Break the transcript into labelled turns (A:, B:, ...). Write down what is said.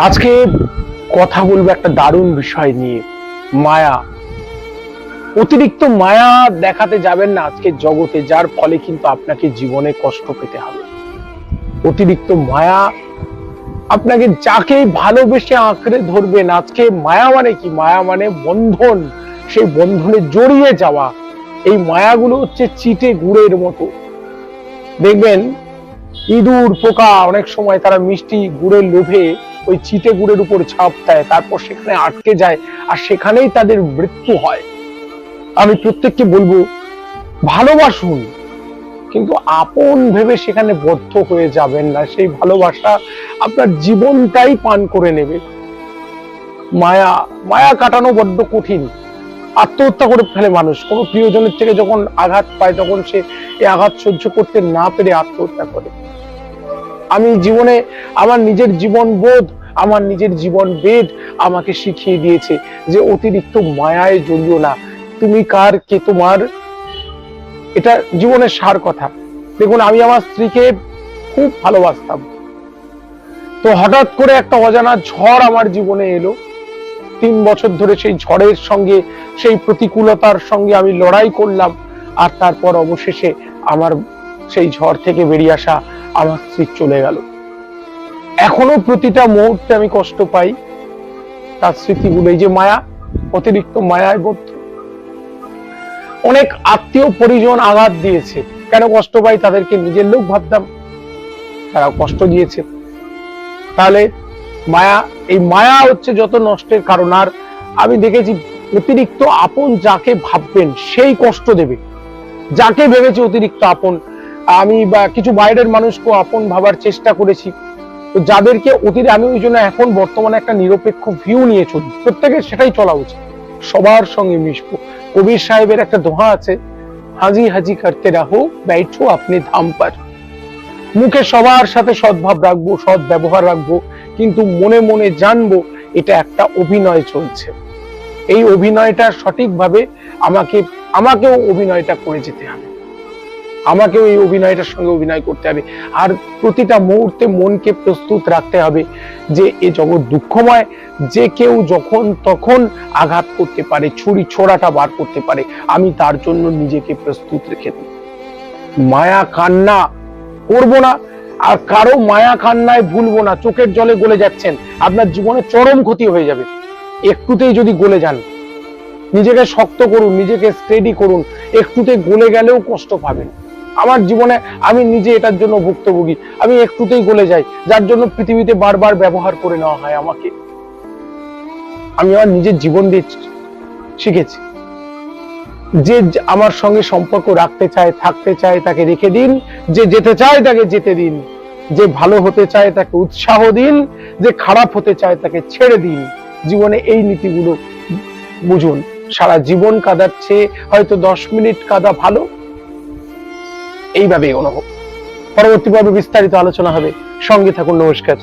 A: আজকে কথা বলবো একটা দারুণ বিষয় নিয়ে, মায়া। অতিরিক্ত মায়া দেখাতে যাবেন না আজকে জগতে, যার ফলে কিন্তু আপনাকে জীবনে কষ্ট পেতে হবে। অতিরিক্ত মায়া, আপনাকে যাকে ভালোবেসে আঁকড়ে ধরবেন। আজকে মায়া মানে কি? মায়া মানে বন্ধন, সেই বন্ধনে জড়িয়ে যাওয়া। এই মায়াগুলো হচ্ছে চিটে গুড়ের মতো। দেখবেন ইঁদুর পোকা অনেক সময় তারা মিষ্টি গুড়ের লোভে ওই চিটে গুড়ের উপর ঝাঁপ দেয়, তারপর সেখানে আটকে যায় আর সেখানেই তাদের মৃত্যু হয়। আমি প্রত্যেককে বলবো, ভালোবাসুন, কিন্তু আপন ভেবে সেখানে বদ্ধ হয়ে যাবেন না। সেই ভালোবাসা আপনার জীবনটাই পান করে নেবে। মায়া মায়া কাটানো বড্ড কঠিন। আত্মহত্যা করে ফেলে মানুষ, কোনো প্রিয়জনের থেকে যখন আঘাত পায় তখন সে এই আঘাত সহ্য করতে না পেরে আত্মহত্যা করে। আমি জীবনে আমার নিজের জীবন বোধ, আমার নিজের জীবন বেদ আমাকে শিখিয়ে দিয়েছে যে অতিরিক্ত মায়ায় জড়িও না। তুমি কার, কে তোমার, এটা জীবনের সার কথা। দেখুন, আমি আমার স্ত্রীকে খুব ভালোবাসতাম, তো হঠাৎ করে একটা অজানা ঝড় আমার জীবনে এলো। 3 বছর ধরে সেই ঝড়ের সঙ্গে, সেই প্রতিকূলতার সঙ্গে আমি লড়াই করলাম, আর তারপর অবশেষে আমার সেই ঝড় থেকে বেরিয়ে আসা আমার স্ত্রী চলে গেল। এখনো প্রতিটা মুহূর্তে আমি কষ্ট পাই তার স্মৃতিগুলো। এই যে মায়া, অতিরিক্ত মায়ায় বদ্ধ। অনেক আত্মীয় পরিজন আঘাত দিয়েছে, কেন কষ্ট পাই? তাদেরকে নিজের লোক ভাবতাম, তারা কষ্ট দিয়েছে। তাহলে মায়া, এই মায়া হচ্ছে যত নষ্টের কারণ। আর আমি দেখেছি, অতিরিক্ত আপন যাকে ভাববেন সেই কষ্ট দেবে। যাকে ভেবেছি অতিরিক্ত আপন, আমি বা কিছু বাইরের মানুষকে আপন ভাবার চেষ্টা করেছি, তো যাদেরকে আমি ওই জন্য এখন বর্তমানে একটা নিরপেক্ষ ভিউ নিয়ে চলি। প্রত্যেকের সেটাই চলা উচিত, সবার সঙ্গে মিশবো। কবির সাহেবের একটা দোহা আছে, হাজি হাজি করতে রাহো बैठो अपने धाम पर। মুখে সবার সাথে সদ্ভাব রাখবো, সৎ ব্যবহার রাখবো, কিন্তু মনে মনে জানবো এটা একটা অভিনয় চলছে। এই অভিনয়টা সঠিকভাবে আমাকেও অভিনয়টা করে যেতে হবে, আমাকেও এই অভিনয়টার সঙ্গে অভিনয় করতে হবে। আর প্রতিটা মুহূর্তে মনকে প্রস্তুত রাখতে হবে যে এ জগৎ দুঃখময়, যে কেউ যখন তখন আঘাত করতে পারে, ছুরি ছোড়াটা বার করতে পারে। আমি তার জন্য নিজেকে প্রস্তুত রেখে দিই। মায়া কান্না করবো না, আর কারো মায়া কান্নায় ভুলবো না। চোখের জলে গলে যাচ্ছেন, আপনার জীবনে চরম ক্ষতি হয়ে যাবে। একটুতেই যদি গলে যান, নিজেকে শক্ত করুন, নিজেকে স্টেডি করুন। একটুতে গলে গেলেও কষ্ট পাবেন। আমার জীবনে আমি নিজে এটার জন্য ভুক্তভোগী। আমি একটুতেই গলে যাই, যার জন্য পৃথিবীতে বারবার ব্যবহার করে নেওয়া হয় আমাকে। আমি আমার নিজের জীবন দিয়ে শিখেছি, যে আমার সঙ্গে সম্পর্ক রাখতে চায়, থাকতে চায়, তাকে রেখে দিন। যে যেতে চায় তাকে যেতে দিন। যে ভালো হতে চায় তাকে উৎসাহ দিন। যে খারাপ হতে চায় তাকে ছেড়ে দিন। জীবনে এই নীতিগুলো বুঝুন। সারা জীবন কাঁদাচ্ছে, হয়তো 10 মিনিট কাঁদা ভালো। এইভাবেই অনুভব। পরবর্তী পর্বে বিস্তারিত আলোচনা হবে, সঙ্গে থাকুন। নমস্কার।